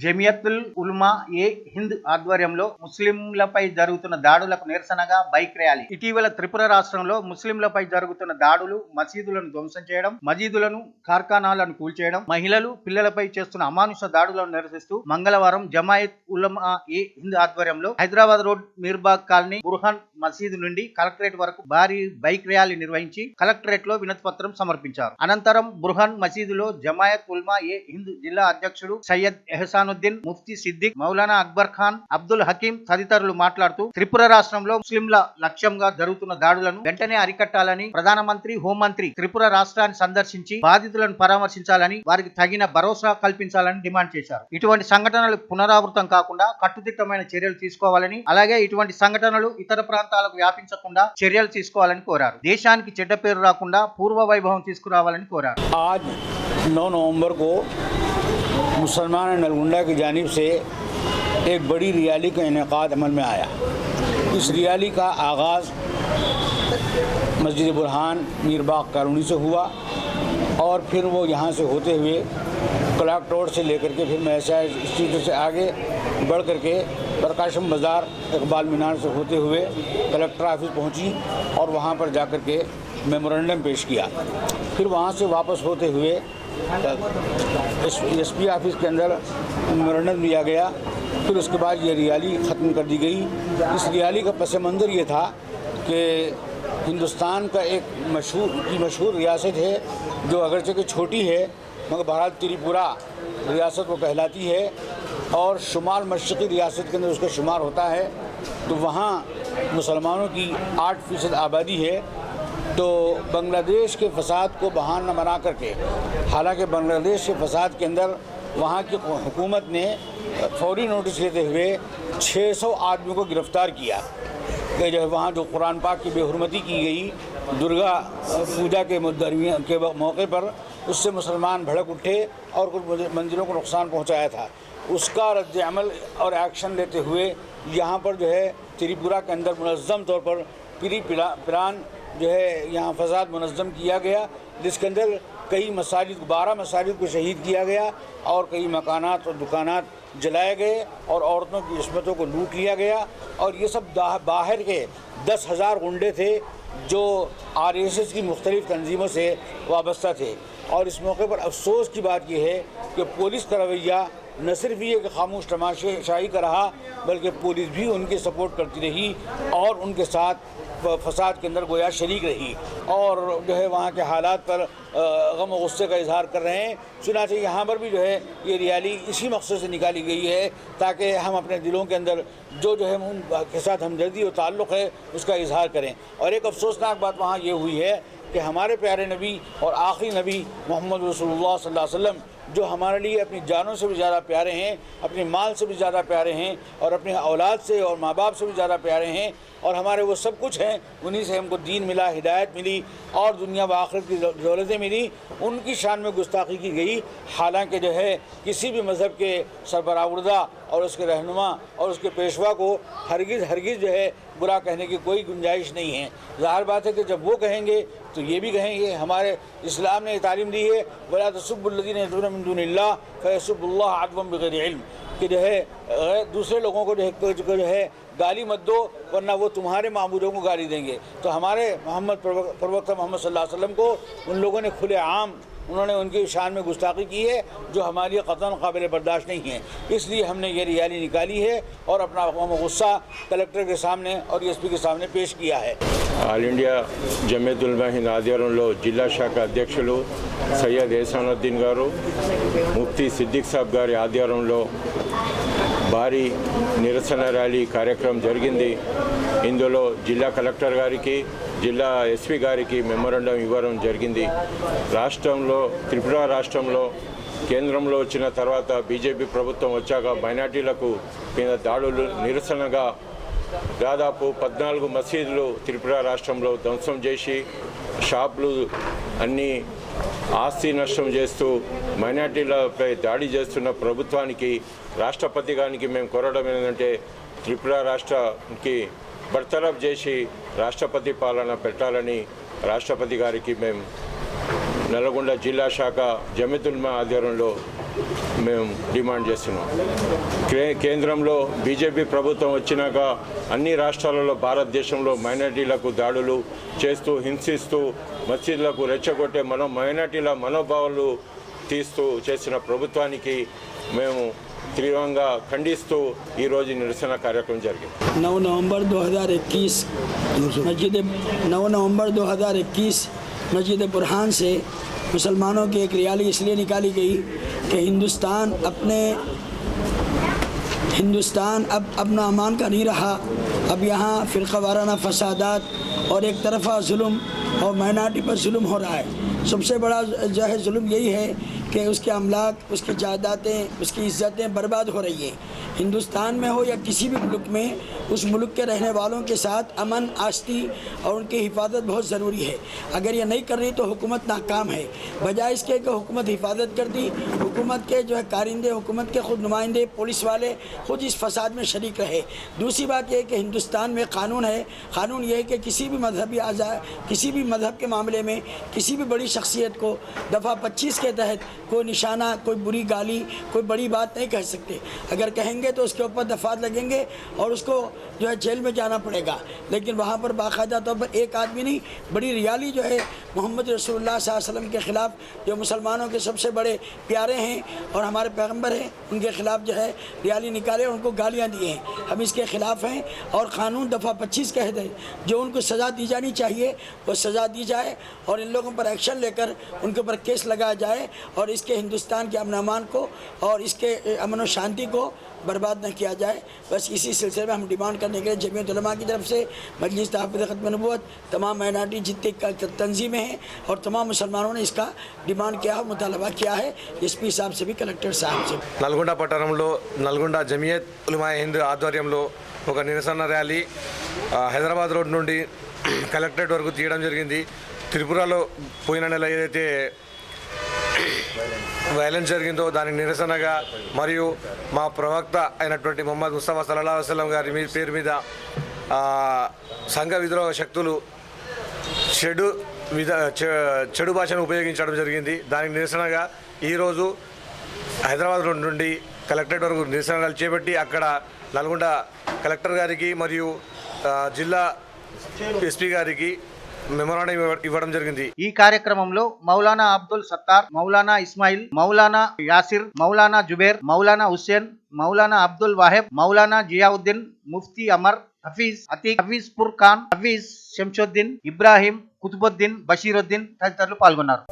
జమియతుల్ ఉలమా ఏ హింద్ ఆధ్వర్యంలో ముస్లింలపై జరుగుతున్న దాడులకు నిరసనగా బైక్ ర్యాలీ. ఇటీవల త్రిపుర రాష్ట్రంలో ముస్లింలపై జరుగుతున్న దాడులు, మసీదులను ధ్వంసం చేయడం, మజీదులను, కార్ఖానాలను కూల్చేయడం, మహిళలు, పిల్లలపై చేస్తున్న అమానుష దాడులను నిరసిస్తూ మంగళవారం జమాయత్ ఉలమా ఏ హింద్ ఆధ్వర్యంలో హైదరాబాద్ రోడ్ మీర్బాగ్ కాలనీ బుర్హాన్ మసీదు నుండి కలెక్టరేట్ వరకు భారీ బైక్ ర్యాలీ నిర్వహించి కలెక్టరేట్ లో వినతి పత్రం సమర్పించారు. అనంతరం బుర్హాన్ మసీదులో జమాయత్ ఉలమా ఏ హింద్ జిల్లా అధ్యక్షుడు సయ్యద్ ఎహసానుద్దీన్, ముఫ్తీ సిద్దిక్, మౌలానా అక్బర్ ఖాన్, అబ్దుల్ హకీం తదితరులు మాట్లాడుతూ త్రిపుర రాష్ట్రంలో ముస్లింల లక్ష్యంగా జరుగుతున్న దాడులను వెంటనే అరికట్టాలని, ప్రధానమంత్రి, హోంమంత్రి త్రిపుర రాష్ట్రాన్ని సందర్శించి బాధితులను పరామర్శించాలని, వారికి తగిన భరోసా కల్పించాలని డిమాండ్ చేశారు. ఇటువంటి సంఘటనలు పునరావృతం కాకుండా కట్టుదిట్టమైన చర్యలు తీసుకోవాలని, అలాగే ఇటువంటి సంఘటనలు ఇతర ప్రాంతాలకు వ్యాపించకుండా చర్యలు తీసుకోవాలని కోరారు. దేశానికి చెడ్డ పేరు రాకుండా పూర్వ వైభవం తీసుకురావాలని కోరారు. 9 नवंबर को मुसलमान नलगुंडा की जानिब से एक बड़ी रैली का इनेकाद अमल में आया। इस रैली का आगाज़ मस्जिद बुरहान मीरबाग कॉलोनी से हुआ और फिर वो यहाँ से होते हुए क्लॉक रोड से लेकर के फिर मैसा स्ट्रीट से आगे बढ़ करके प्रकाशम बाज़ार इकबाल मीनार से होते हुए कलेक्टर ऑफिस पहुँची और वहाँ पर जाकर के मेमोरेंडम पेश किया। फिर वहाँ से वापस होते हुए एसपी ऑफिस के अंदर मेमोरेंडम दिया गया। फिर उसके बाद ये रैली ख़त्म कर दी गई। इस रैली का पस मंज़र ये था कि हिंदुस्तान का एक मशहूर रियासत है जो अगरचे कि छोटी है मगर बहरहाल त्रिपुरा रियासत वो कहलाती है और शुमाल मशरक़ी रियासत के अंदर उसका शुमार होता है। तो वहाँ मुसलमानों की 8% आबादी है। तो बांग्लादेश के फसाद को बहाना बना करके, हालांकि बांग्लादेश के फसाद के अंदर वहाँ की हुकूमत ने फौरी नोटिस लेते हुए 600 आदमियों को गिरफ़्तार किया कि जो वहाँ जो कुरान पाक की बेहुरमती की गई दुर्गा पूजा के मौके पर, उससे मुसलमान भड़क उठे और कुछ मंदिरों को नुकसान पहुँचाया था। उसका रद्द अमल और एक्शन लेते हुए यहाँ पर जो है त्रिपुरा के अंदर मुनज़्ज़म तौर पर पिरान जो है यहाँ फसाद मुनज़्ज़म किया गया, जिसके अंदर कई मसाजिद 12 मसाजिद को शहीद किया गया और कई मकानात और दुकानात जलाए गए और औरतों की इस्मतों को लूट लिया गया। और ये सब बाहर के 10,000 गुंडे थे जो RSS की मुख्तलिफ़ तंजीमों से वाबस्ता थे। और इस मौके पर अफसोस की बात यह है कि पुलिस का रवैया न सिर्फ ये कि खामोश तमाशाई का रहा, बल्कि पुलिस भी उनकी सपोर्ट करती रही और उनके साथ फसाद के अंदर गोया शरीक रही और जो है वहाँ के हालात पर गम और गुस्से का इजहार कर रहे हैं। चुनांचे यहाँ पर भी जो है ये रैली इसी मकसद से निकाली गई है ताकि हम अपने दिलों के अंदर जो है उनके साथ हमदर्दी और ताल्लुक़ है उसका इजहार करें। और एक अफसोसनाक बात वहाँ ये हुई है कि हमारे प्यारे नबी और आखिरी नबी मोहम्मद रसूलुल्लाह सल्लल्लाहु अलैहि वसल्लम जो हमारे लिए अपनी जानों से भी ज़्यादा प्यारे हैं, अपने माल से भी ज़्यादा प्यारे हैं और अपने औलाद से और माँ बाप से भी ज़्यादा प्यारे हैं और हमारे वो सब कुछ हैं, उन्हीं से हमको दीन मिला, हिदायत मिली और दुनिया व आखिरत की दौलतें मिली। उनकी शान में गुस्ताखी की गई, हालांकि जो है किसी भी मज़हब के सरबराहवर्दा और उसके रहनुमा और उसके पेशवा को हरगिज़ जो है बुरा कहने की कोई गुंजाइश नहीं है। ज़ाहिर बात है कि जब वो कहेंगे तो ये भी कहेंगे। हमारे इस्लाम ने तालीम दी है वला तसुब्बुल्लज़ीना यदऊना मिन दूनिल्लाह फयसुब्बुल्लाह अदवन बिग़ैरि इल्म, कि जो है दूसरे लोगों को जो है गाली मत दो वरना वो तुम्हारे माबूदों को गाली देंगे। तो हमारे प्रवक्ता मोहम्मद सल्लल्लाहु अलैहि वसल्लम को उन लोगों ने खुले आम उन्होंने उनकी शान में गुस्ताखी की है जो हमारे लिए क़तन काबिल बर्दाश्त नहीं है। इसलिए हमने ये रैली निकाली है और अपना गुस्सा कलेक्टर के सामने और एसपी के सामने पेश किया है। ఆల్ ఇండియా జమియత్ ఉలమా హింద్ ఆధ్వర్యంలో జిల్లా శాఖ అధ్యక్షులు సయ్యద్ ఎహసానుద్దీన్ గారు, ముఫ్తీ సిద్దిక్ సాబ్ గారి ఆధ్వర్యంలో భారీ నిరసన ర్యాలీ కార్యక్రమం జరిగింది. ఇందులో జిల్లా కలెక్టర్ గారికి, జిల్లా ఎస్పీ గారికి మెమోరాండం ఇవ్వడం జరిగింది. రాష్ట్రంలో త్రిపుర రాష్ట్రంలో కేంద్రంలో వచ్చిన తర్వాత బీజేపీ ప్రభుత్వం వచ్చాక మైనార్టీలకు మీద దాడులు నిరసనగా దాదాపు 14 మసీదులు త్రిపుర రాష్ట్రంలో ధ్వంసం చేసి షాపులు అన్నీ ఆస్తి నష్టం చేస్తూ మైనార్టీలపై దాడి చేస్తున్న ప్రభుత్వానికి, రాష్ట్రపతి గారికి మేము కోరడం ఏంటంటే త్రిపుర రాష్ట్రానికి బర్తరఫ్ చేసి రాష్ట్రపతి పాలన పెట్టాలని రాష్ట్రపతి గారికి మేము నల్గొండ జిల్లా శాఖ జమియత్ ఉలమా ఆధ్వర్యంలో మేము డిమాండ్ చేస్తున్నాం. కేంద్రంలో బీజేపీ ప్రభుత్వం వచ్చినాక అన్ని రాష్ట్రాలలో భారతదేశంలో మైనారిటీలకు దాడులు చేస్తూ హింసిస్తూ మసీదులకు రెచ్చగొట్టే మైనారిటీల మనోభావాలు తీస్తూ చేసిన ప్రభుత్వానికి మేము తీవ్రంగా ఖండిస్తూ ఈరోజు నిరసన కార్యక్రమం జరిగింది. 9 नवंबर 2021 मस्जिद बुरहान से मुसलमानों की एक रैली इसलिए निकाली गई कि हिंदुस्तान अब अपना अमान का नहीं रहा. अब यहाँ फ़िरक़ा वाराना फसादात और एक तरफ़ा जुल्म और माइनॉरिटी पर जुल्म हो रहा है. सबसे बड़ा जो है जुल्म यही है कि उसके अमलाक, उसकी जायदादें, उसकी इज़्ज़तें बर्बाद हो रही हैं. हिंदुस्तान में हो या किसी भी मुल्क में, उस मुल्क के रहने वालों के साथ अमन, आस्ती और उनकी हिफाजत बहुत ज़रूरी है. अगर ये नहीं कर रही तो हुकूमत नाकाम है. बजाय इसके कि हुकूमत हिफाजत कर दी, हुकूमत के जो है कारिंदे, हुकूमत के खुद नुमाइंदे, पुलिस वाले खुद इस फसाद में शरीक रहे. दूसरी बात यह है कि हिंदुस्तान में कानून है. कानून ये है कि किसी भी मजहब के मामले में किसी भी बड़ी शख्सियत को दफ़ा 25 के तहत कोई निशाना, कोई बुरी गाली, कोई बड़ी बात नहीं कह सकते. अगर कहेंगे तो उसके ऊपर दफात लगेंगे और उसको जो है जेल में जाना पड़ेगा. लेकिन वहाँ पर बाकायदा तौर पर एक आदमी नहीं, बड़ी रैली जो है मोहम्मद रसूलुल्लाह सल्लल्लाहु अलैहि वसल्लम के ख़िलाफ़, जो मुसलमानों के सबसे बड़े प्यारे हैं और हमारे पैगम्बर हैं, उनके ख़िलाफ़ जो है रैली निकाले और उनको गालियाँ दी हैं. हम इसके ख़िलाफ़ हैं और क़ानून दफ़ा 25 कह दे जो उनको सज़ा दी जानी चाहिए वो सज़ा दी जाए और इन लोगों पर एक्शन लेकर उनके ऊपर केस लगाया जाए और इसके हिंदुस्तान के अमन अमान को और इसके अमन और शांति को बर्बाद न किया जाए. बस इसी सिलसिले में हम डिमांड करने के लिए जमीयत उलमा की तरफ से मजलिस तहफ़्फ़ुज़ ख़त्म नबूवत, तमाम माइनॉरिटी जितनी तंजीमें हैं और तमाम मुसलमानों ने इसका डिमांड किया और मुतालबा किया है एसपी साहब से भी, कलेक्टर साहब से. నల్గొండ పట్టణంలో నల్గొండ జమియత్ ఉలమా హింద్ ఆధ్వర్యంలో ఒక నిరసన ర్యాలీ హైదరాబాద్ రోడ్ నుండి కలెక్టరేట్ వరకు తీయడం జరిగింది. త్రిపురలో పోయిన నెల ఏదైతే వైలెన్స్ జరిగిందో దానికి నిరసనగా మరియు మా ప్రవక్త అయినటువంటి మొహమ్మద్ ముస్తఫా సల్లల్లాహు అలైహి వసల్లం గారి పేరు మీద సంఘ విద్రోహ శక్తులు చెడు భాషను ఉపయోగించడం జరిగింది. దానికి నిరసనగా ఈరోజు హైదరాబాద్ నుండి కలెక్టరేట్ వరకు నిరసనలు చేపట్టి అక్కడ నల్గొండ కలెక్టర్ గారికి మరియు జిల్లా ఎస్పీ గారికి మెమోరాండం ఇవ్వడం జరిగింది. ఈ కార్యక్రమంలో మౌలానా అబ్దుల్ సత్తార్, మౌలానా ఇస్మాయిల్, మౌలానా యాసిర్, మౌలానా జుబేర్, మౌలానా హుస్సేన్, మౌలానా అబ్దుల్ వాహెబ్, మౌలానా జియావుద్దీన్, ముఫ్తీ అమర్, హఫీజ్ అతీక్, హఫీజ్ పుర్ ఖాన్, హఫీజ్ శంషుద్దీన్, ఇబ్రాహీం, కుతుబుద్దీన్, బషీరుద్దీన్ తదితరులు పాల్గొన్నారు.